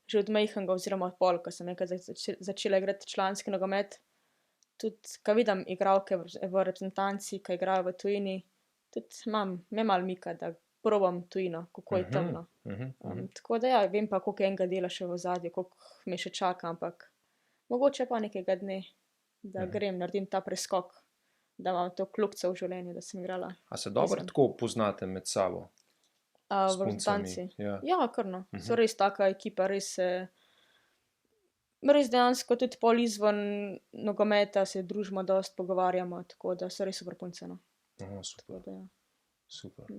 že od majhnega oziroma pol, ko sem enkrat začela igrati članski nogomet, tudi ko vidim igralke v reprezentanci, ki igrajo v tujini, tudi me malo mika, da probam tujino, kako je tam, no. Tako da ja, vem pa, koliko enega dela še v ozadju, koliko me še čaka, ampak mogoče pa nekega dne, da grem, naredim ta preskok, da imam to kljukico v življenju, da sem igrala. A se dobro Izven. tako poznate med sabo? S V puncami, reprezentanci. ja. Ja, kar no. So res taka ekipa, res dejansko tudi pol izven nogometa se družimo dosti, pogovarjamo, tako da so res super punce, no. Aha, super, Tako da ja. super.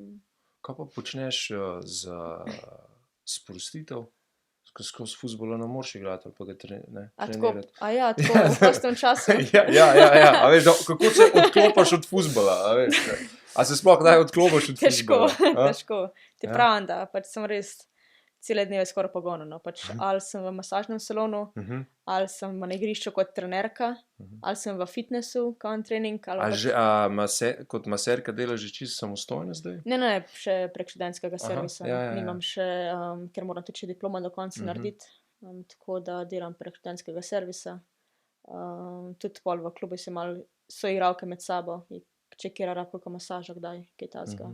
Kaj pa počneš za sprostitev? Skozi fuzbola ne moreš igrati ali pa ga trenirati. Tako, v prostem času. Ja. A veš, kako se odklopiš od fuzbola, a veš? A se sploh kdaj odklopiš od Težko, fuzbola? težko. Ti Ja. pravim, da pač sem res cele dneve skoraj pogonu, no. Pač ali sem v masažnem salonu, ali sem na igrišču kot trenerka, ali sem v fitnessu, kot trening, ali pač... Kot maserka delaš že čisto samostojno zdaj? Ne, še prek študentskega servisa. ja. Nimam še, ker moram tudi še diploma do konca narediti, tako da delam prek študentskega servisa. Tudi pol v klubu se malo soigralke med sabo, če kjer rab kako masažo kdaj, kaj tasga.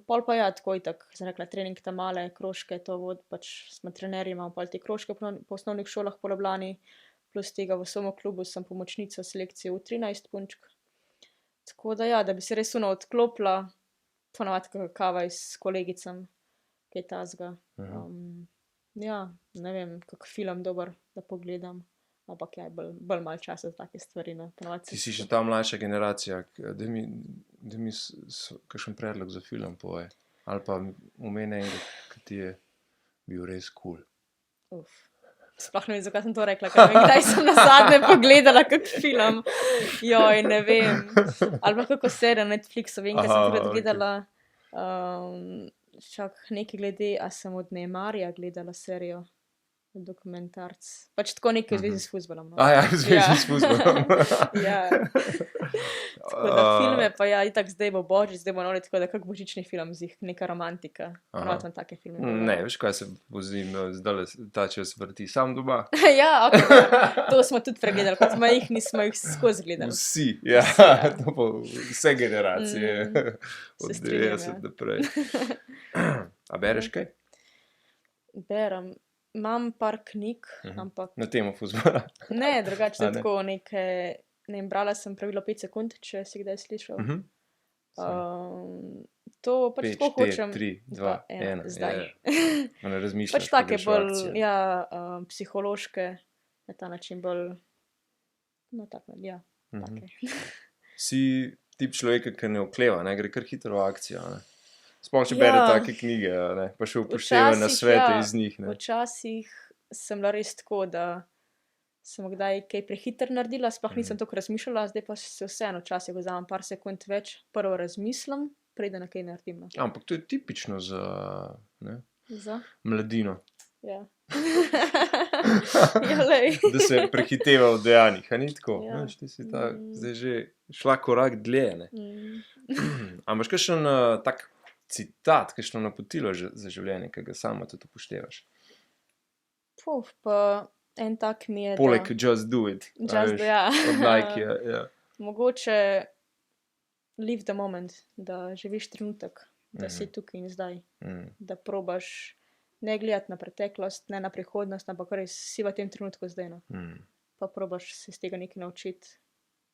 Pol pa ja, tako itak, sem rekla, trening ta male, krožke, to pač smo trenerji, imamo pol te krožke po osnovnih šolah po Ljubljani, plus tega v samem klubu sem pomočnica selekcije U13 punčk. Tako da ja, da bi se res odklopila, ponavadi kakšna kava s kolegicam, kaj tasga. Ja, ne vem, kak film dober, da pogledam, ampak ja, bolj malo časa za take stvari, no. Ti si še ta mlajša generacija, daj mi kakšen predlog za film povej. Ali pa omeni enega, ki ti je bil res kul. Sploh ne vem, zakaj sem to rekla, ker ne vem, kdaj sem nazadnje pogledala kak film. Joj, ne vem. Ali pa kako serija na Netflixu, vem, ker sem tudi gledala nekaj glede, a sem od Neymarja gledala serijo. Dokumentarc. Pač tako nekaj v zvezi s fuzbolom. No. Ja, v zvezi s fuzbolom. Ja. Tako da filme, pa ja, itak zdaj bo božič, zdaj bo novi, tako da kak božični film z jih, neka romantika. Ponovno take filme. Ne, veš kaj se vozim, zdaj ta čas vrti sam doma. Ja, ok, to smo tudi pregledali, kot majhni smo jih skozi gledali. Vsi, ja, to pa vse generacije, od 90 naprej. A bereš kaj? Berem. Imam par knjig, ampak... Na temo fuzbola? Ne, drugače tako neke... Ne vem, brala sem Pravilo 5 sekund, če si kdaj slišal. To pač tako hočem... 5, 4, 3, 2, 1. Zdaj. Ne razmišljaš, pač take bolj, ja, psihološke, na ta način bolj... No, tako, ja, take. Si tip človeka, ki ne okleva, ne, gre kar hitro v akcijo, ne? Sploh če bere take knjige, ne? Pa še upošteva na svete iz njih. Ne? Včasih sem bila res tako, da sem kdaj kaj prehiter naredila, sploh nisem toliko razmišljala, zdaj pa se vseeno včasih vzamem par sekund več, prvo razmislim, preden kaj naredim. No. Ampak to je tipično za, ne? Za? Mladino. Ja. Ja, lej. Da se prehiteva v dejanjih, a ni tako? Ja. Ti si ta, zdaj že šla korak dlje, ne? Ampak kakšen tak citat, kakšno napotilo za življenje, ki ga sama tudi upoštevaš? Pa en tak mi je, poleg Just Do It. Just Do, ja. Od Nike, ja. Mogoče live the moment, da živiš trenutek, da si tukaj in zdaj. Da probaš ne gledati na preteklost, ne na prihodnost, ampak res si v tem trenutku zdaj. No. Pa probaš se iz tega nekaj naučiti,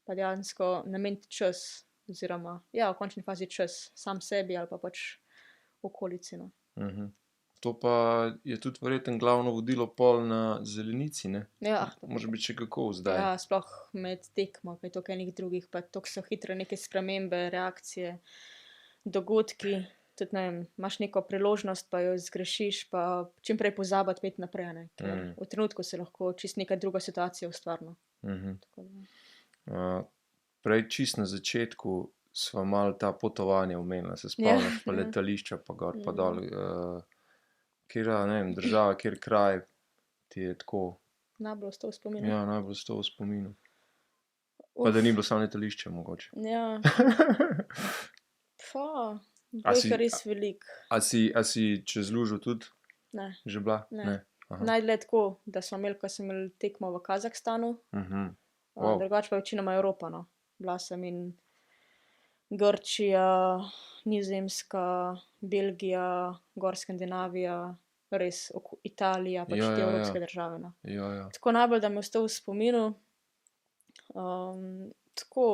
pa dejansko nameniti čas, oziroma, ja, v končni fazi čas sam sebi ali pa pač okolici. No. To pa je tudi verjetno glavno vodilo pol na zelenici, ne? Ja. Može biti še kako zdaj. Ja, sploh med tekmo, kaj toliko enih drugih, pa toliko so hitre neke spremembe, reakcije, dogodki, tudi ne vem, imaš neko priložnost, pa jo zgrešiš, pa čim prej pozabiti pet naprej, ne? Ker v trenutku se lahko čist neka druga situacija ustvarno. Prej čist na začetku sva malo ta potovanja omenila, se spomniš, pa letališča, pa gor, pa dol. Kjera, ne vem, država, kjer kraj ti je tako... Najbolj ostal v spominu. Ja, najbolj ostal v spominu. Pa da ni bilo samo letališče, mogoče. Ja. Bilo je res velik. A si čez lužo tudi? Ne. Že bila? Ne. Najdlje tako, da smo imeli, ko sem imel tekmo v Kazahstanu. Drugače pa večinoma Evropa, no. Bila sem in Grčija, Nizozemska, Belgija, gor Skandinavija, res Italija, pač te evropske države. No. Tako najbolj, da mi je ostal v spominu. Tako,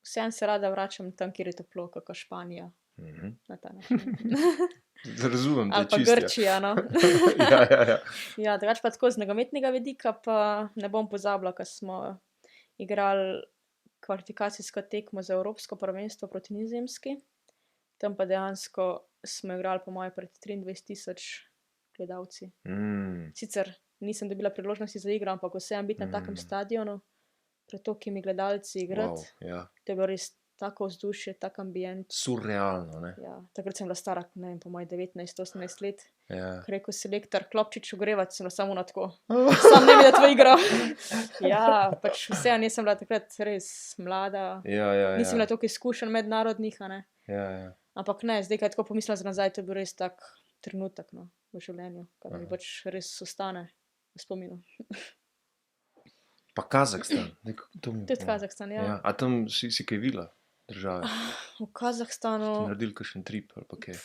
vsem se rada vračam tam, kjer je toplo, kako Španija. Na ta način. Razumem, da je čist. Ali pa Grčija, no. Ja, drugače pa tako z nogometnega vidika, pa ne bom pozabila, ko smo igrali kvalifikacijsko tekmo za Evropsko prvenstvo proti Nizozemski. Tam pa dejansko smo igrali po moje pred 23,000 gledalci. Sicer nisem dobila priložnosti za igro, ampak vsem biti na takem stadionu, pred tolikimi gledalci igrati. To je bilo res tako vzdušje, tak ambient. Surrealno, ne? Ja, takrat sem bila stara, ne vem, po moje 19-18 let. Ko rekel selektor Klopčič ogrevati, sem bila samo na tako. Sam ne bi, da tvoj igral. Ja, pač vseeno nisem bila takrat res mlada. Nisem bila toliko izkušenj mednarodnih, a ne? Ampak ne, zdaj, kaj tako pomislila za nazaj, to je bil res tak trenutek, no, v življenju, kaj mi pač res ostane v spominu. Pa Kazahstan. Tudi Kazahstan, ja. A tam si kaj videla države? V Kazahstanu... Ste naredili kakšen trip ali pa kaj?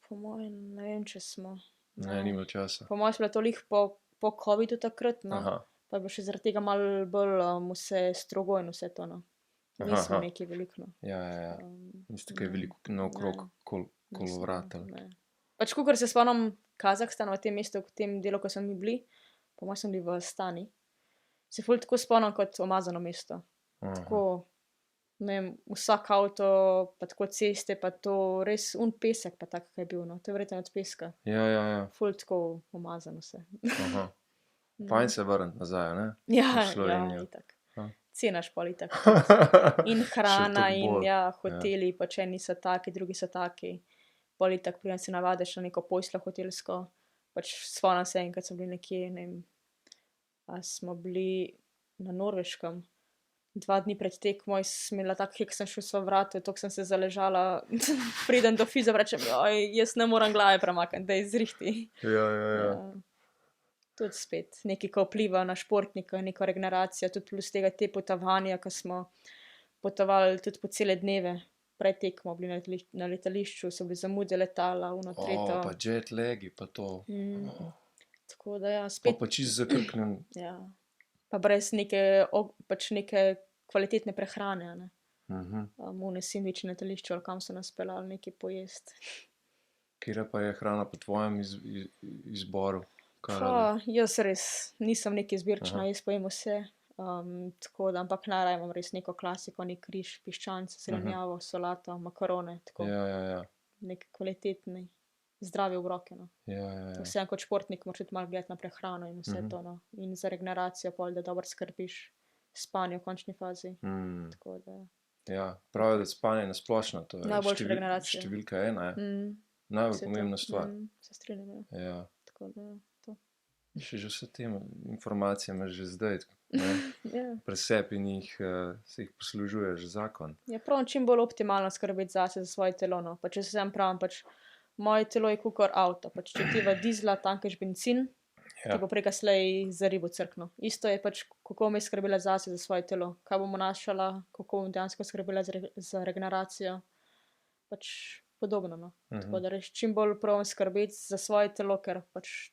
Po mojem, ne vem, če smo... Ne, ni bilo časa. Po mojem, smo bila toliko po COVID-u takrat, no. Pa je bilo še zaradi tega malo bolj vse strogo in vse to, no. Nismo nekaj veliko, no. Ja. Niste kaj veliko naokrog kolovratili. Pač, kakor se spomnim Kazahstana v tem mestu, v tem delu, ko smo mi bili, po mojem, smo bili v Astani. Se ful tako spomnim kot omazano mesto. Tako ne vem, vsak avto, pa tako ceste, pa to res pesek, pa tak, kaj je bil, no. To je verjetno od peska. Ja. Ful tako umazano vse. Aha. Fajn se vrniti nazaj, ne? Ja, V Slovenijo. itak. Ja. Cenaš pol itak tudi. In Še hrana toliko in bolj. ja, hoteli, pač eni so taki, drugi so taki. Pol itak preden se navadiš na neko poslo hotelsko. Pač spomnim se enkrat smo bili nekje, ne vem, a smo bili na Norveškem. 2 dni pred tekmo sem imela tak hek, sem šel v svoje vratu, toliko sem se zaležala, preden do fiza rečem, jaz ne morem glave premakniti, da je zrihti. Ja. Tudi spet, nekaj, ko vpliva na športnika, neko regeneracijo, tudi plus tega te potovanja, ko smo potovali tudi po cele dneve. Pred tekmo bili na letališču, so bili zamude letala, tretjo. Pa jet lagi, pa to. Tako da ja, spet. Pa čisto zakrknem. Ja. Pa brez neke kvalitetne prehrane, ne. One sendviče na letališču, ali kam so nas peljali nekaj pojesti. Katera pa je hrana po tvojem izboru? Jaz res nisem neki izbirčna, jaz pojem vse. Tako da, ampak najraje imam res neko klasiko, nek riž, piščance, zelenjavo, solato, makarone, tako. Ja. Nek kvalitetni, zdravi obroke, no. Ja. Vseeno kot športnik moraš tudi malo gledati na prehrano in vse to, no. In za regeneracijo pol, da dobro skrbiš spanje v končni fazi. Tako da. Ja, pravijo, da spanje na splošno, to je najboljša regeneracija. Številka 1, najbolj pomembna stvar. Se strinjam, ja. Ja. Tako da, to. Še že vse te informacije imaš že zdaj, Ja. presep in se jih poslužuješ zakon. Ja, prav čim bolj optimalno skrbeti zase, za svoje telo, no. Pa če se sam pravim, pač moje telo je kakor avto, pač če ti v dizla tankaš bencin, ti bo prej slej za ribo crknil. Isto je pač, kako bom skrbela zase, za svoje telo, kaj bom vnašala, kako bom dejansko skrbela za regeneracijo, pač podobno, no. Tako da res čim bolj probam skrbeti za svoje telo, ker pač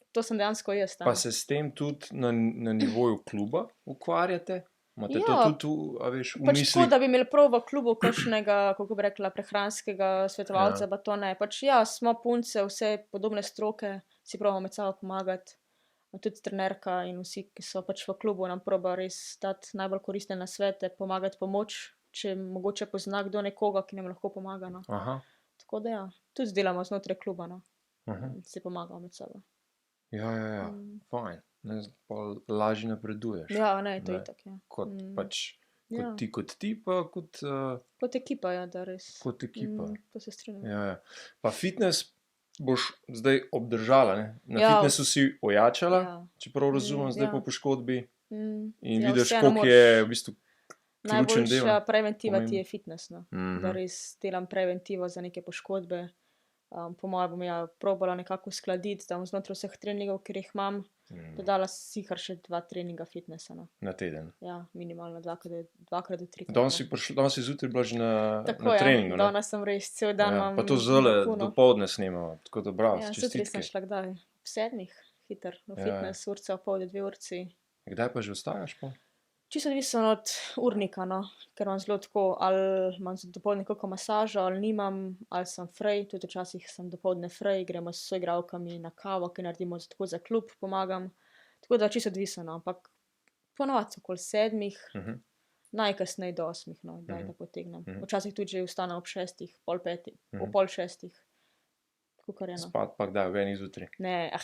to sem dejansko jaz. Pa se s tem tudi na nivoju kluba ukvarjate? Imate to tudi, a veš, v pač mislih? tako, da bi imeli prav v klubu kakšnega, kako bi rekla, prehranskega svetovalca, pa to ne. Pač ja, smo punce, vse podobne stroke, si probamo med sabo pomagati. Tudi trenerka in vsi, ki so pač v klubu, nam proba res dati najbolj koristne nasvete, pomagati pomoč, če mogoče pozna kdo nekoga, ki nam lahko pomaga, no. Tako da ja, tudi delamo znotraj kluba, no. Si pomagamo med sabo. Ja, fajn. Pa lažje napreduješ. Ja, ne, to je itak, ja. Kot pač, kot ti, pa kot... Kot ekipa, ja, da res. Kot ekipa. To se strinjam. Ja. Pa fitness boš zdaj obdržala, ne? Na fitnessu si ojačala, če prav razumem, zdaj po poškodbi. In vidiš, koliko je v bistvu ključen del. Najboljša preventiva ti je fitness, no. Da res delam preventivo za neke poškodbe. Po mojem bom probala nekako uskladiti, da bom znotraj vseh treningov, ki jih imam, dodala sicer še 2 treninga fitnessa, no. Na teden? Ja, minimalno 2-krat do 3-krat. Danes si zjutraj bila že na treningu, ne? Tako, danes sem res cel dan imam. Pa to zdajle dopoldne snemamo, tako da bravo, čestitke. Ja, tudi sem šla kdaj, ob 7, hiter, v fitness, urca, pol do 2 urci. Kdaj pa že ostajaš pa? Čisto odvisno od urnika, no, ker imam zelo tako, ali imam dopoldne kako masažo, ali nimam, ali sem frej, tudi včasih sem dopoldne frej, gremo s soigralkami na kavo, ki naredimo tako za klub, pomagam. Tako da čisto odvisno, no, ampak ponovadi okoli 7, najkasneje do 8, no, da potegnem. Včasih tudi že vstanem ob 6, pol 5, ob pol 6. Spat pa kdaj, v eni zjutraj? Ne,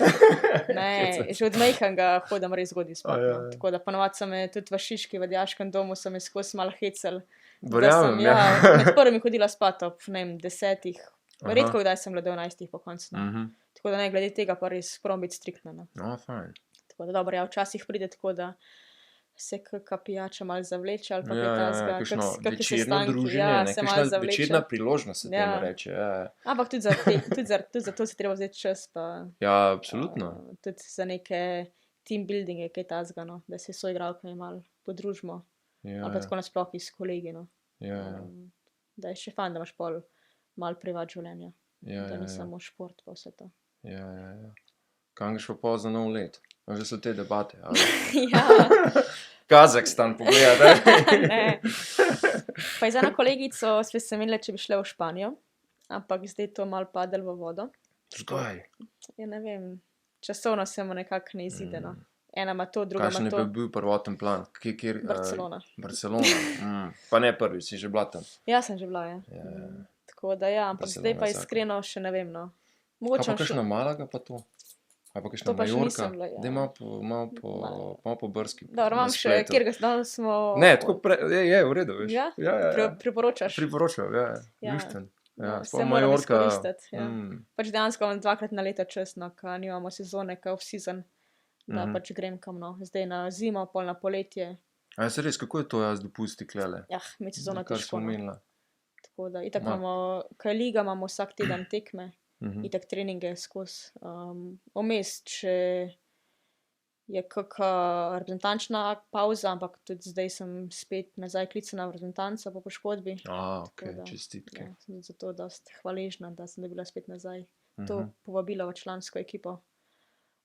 že od majhnega hodim res zgodaj spat, no. Tako da ponovadi so me tudi v Šiški, v dijaškem domu so me skozi malo hecali. Verjamem, ja. Med prvimi hodila spat ob, ne vem, 10. Redko kdaj sem bila do 11 po koncu, no. Tako da ne, glede tega pa res probam biti striktna, no. Fajn. Tako da dobro, ja, včasih pride tako, da se kakšna pijača malo zavleče ali pa kaj takega, kakšne sestanki, druženje, se malo zavleče. Večerna priložnost se temu reče, Ampak tudi zato se treba vzeti čas, pa ja, absolutno. Tudi za neke team buildinge, kaj takega, no, da se soigralkami malo podružimo, ali pa tako nasploh s kolegi, no. Da je še fajn, da imaš pol malo privat življenja, da ni samo šport pa vse to. Ja. Kam greš pa pol za nov let? Že so te debate, ali? Ja. Kazahstan pogledaj. Ne. Pa z eno kolegico smo se menili, če bi šle v Španijo, ampak zdaj to malo padlo v vodo. Zgaj. Ja, ne vem, časovno se mu nekako ne izide, no. ena ima to, druga Kakšen ima je pa to. bil prvoten plan? Kjer, Barcelona. Barcelona. Pa ne prvi, si že bila tam. Ja, sem že bila, ja. Ja. Tako da ja, ampak Barcelona zdaj pa je zakon. iskreno še ne vem, no. Kaj Mogoče pa bom kakšna šla- Malaga pa to? Ali pa kakšna To pa še Majorka? nisem bila, ja. Daj malo po brski. Dobro, imam na še, spletu. kjer ga danes smo... Ne, tako je v redu, veš. Ja? ja. Priporočaš? Priporočam, ja. Ja. Lušten. Ja, Ja, se sploh moram Majorka. izkoristiti, ja. Pač dejansko imam 2-krat na leto čas, no, ko nimamo sezone, ko off-season, da pač grem kam, no. Zdaj na zimo, pol na poletje. A je se res, kako je to jaz dopusti klele? Ja, med sezono Kar težko, sem no. omenila. Tako da, itak Ma. imamo, ko je liga, imamo vsak teden tekme, itak treninge skozi. Vmes, če je kakšna reprezentančna pauza, ampak tudi zdaj sem spet nazaj klicana v reprezentanco po poškodbi. Ok, Tako da, čestitke. Ja, sem zato dosti hvaležna, da sem dobila spet nazaj to povabilo v člansko ekipo.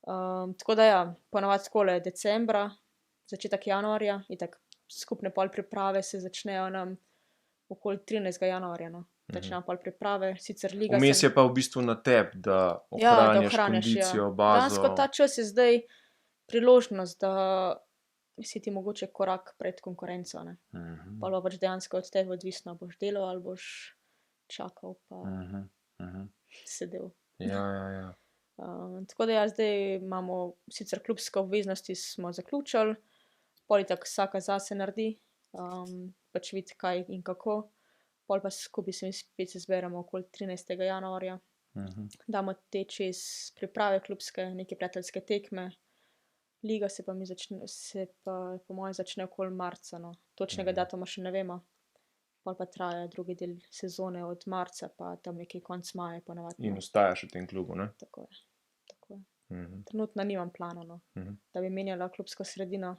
Tako da ja, ponavadi takole decembra, začetek januarja, itak skupne pol priprave se začnejo nam okoli 13. januarja, no. Začnejo pol priprave, sicer liga Vmes je pa v bistvu na tebi, da ohranjaš kondicijo, bazo. Dejansko ta čas je zdaj priložnost, da si ti mogoče korak pred konkurenco, ne. Pol pa pač dejansko od tebe odvisno, boš delal ali boš čakal pa sedel. Ja. Tako da ja, zdaj imamo sicer klubske obveznosti smo zaključili, pol itak vsaka zase naredi, pač vidi kaj in kako, pol pa skupaj se mi spet se zberemo okoli 13. januarja, damo te čez priprave klubske, neke prijateljske tekme, liga se pa po mojem začne okoli marca, no. Točnega datuma še ne vemo, pol pa traja drugi del sezone od marca pa tam nekje konec maja ponavadi. In ostajaš v tem klubu, ne? Tako je. Trenutno nimam plana, no, da bi menjala klubsko sredino.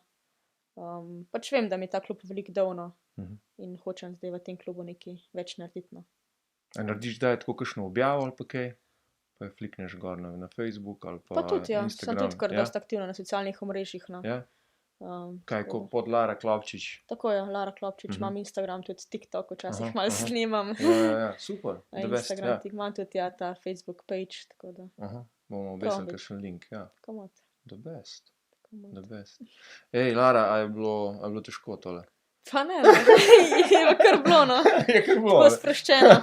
Pač vem, da mi je ta klub veliko dal, no, in hočem zdaj v tem klubu nekaj več narediti, no. A narediš kdaj tako kakšno objavo ali pa kaj? Pa jo flikneš gor na Facebook ali pa Pa tudi, ja, sem Instagram? tudi kar dosti aktivna na socialnih omrežjih, no. Ja? Kaj, tako da. pod Lara Klopčič? Tako je, Lara Klopčič, imam Instagram, tudi TikTok včasih malo snimam. Ja, super, the best, Instagram, ja. imam tudi ja, ta Facebook page, tako da. Bomo obesili kakšen link, ja. Komot. The best. Ej, Lara, a je bilo težko tole? Pa ne, je kar bilo, no. Je kar bilo, Tako ne? sproščeno.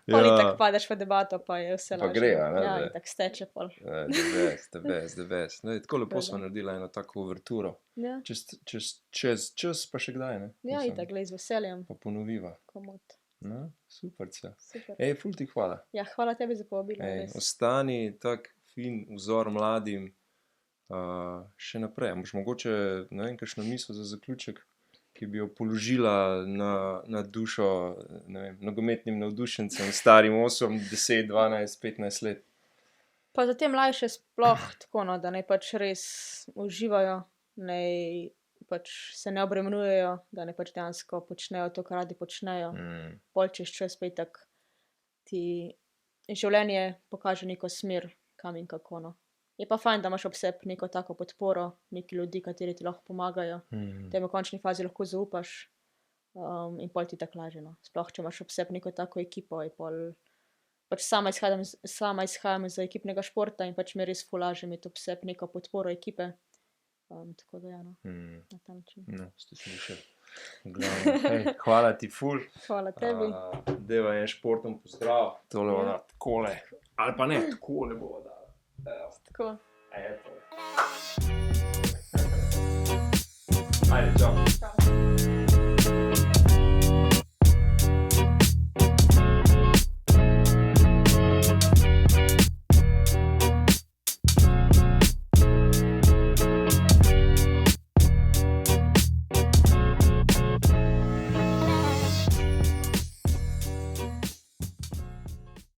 Pol itak padeš v debato, pa je vse Pa lažje. gre, a ne, Ja, zdaj. itak steče pol. The best. Ne, tako lepo smo naredila eno tako uverturo. Ja, Čez pa še kdaj, ne? ja Mislim, itak, glej, z veseljem. Pa ponoviva. Komot. No, superca. Super. Ej, ful ti hvala. Ja, hvala tebi za povabilo, Ej, res. ostani tak fin vzor mladim še naprej. Moš mogoče, ne vem, kakšno misel za zaključek, ki bi jo položila na dušo, ne vem, nogometnim navdušencem, starim 8, 10, 12, 15 let. Pa za te mlajše sploh tako, no, da naj pač res uživajo, naj pač se ne obremenjujejo, da naj pač dejansko počnejo to, kar radi počnejo. Pol čez čas pa itak ti življenje pokaže neko smer, kam in kako, no. Je pa fajn, da imaš ob sebi neko tako podporo, neki ljudi, kateri ti lahko pomagajo, da jim v končni fazi lahko zaupaš, in pol ti tako lažje, no. Sploh, če imaš ob sebi neko tako ekipo, je pol pač sama izhajam iz ekipnega športa in pač mi je res ful lažje imeti ob sebi neko podporo ekipe. Tako da ja, no, na ta način. No, ste slišali. Hej, hvala ti ful. Hvala tebi. Deva en športom pozdrav. Tole bo da takole. Ali pa ne, takole bo da. Tako. Eto.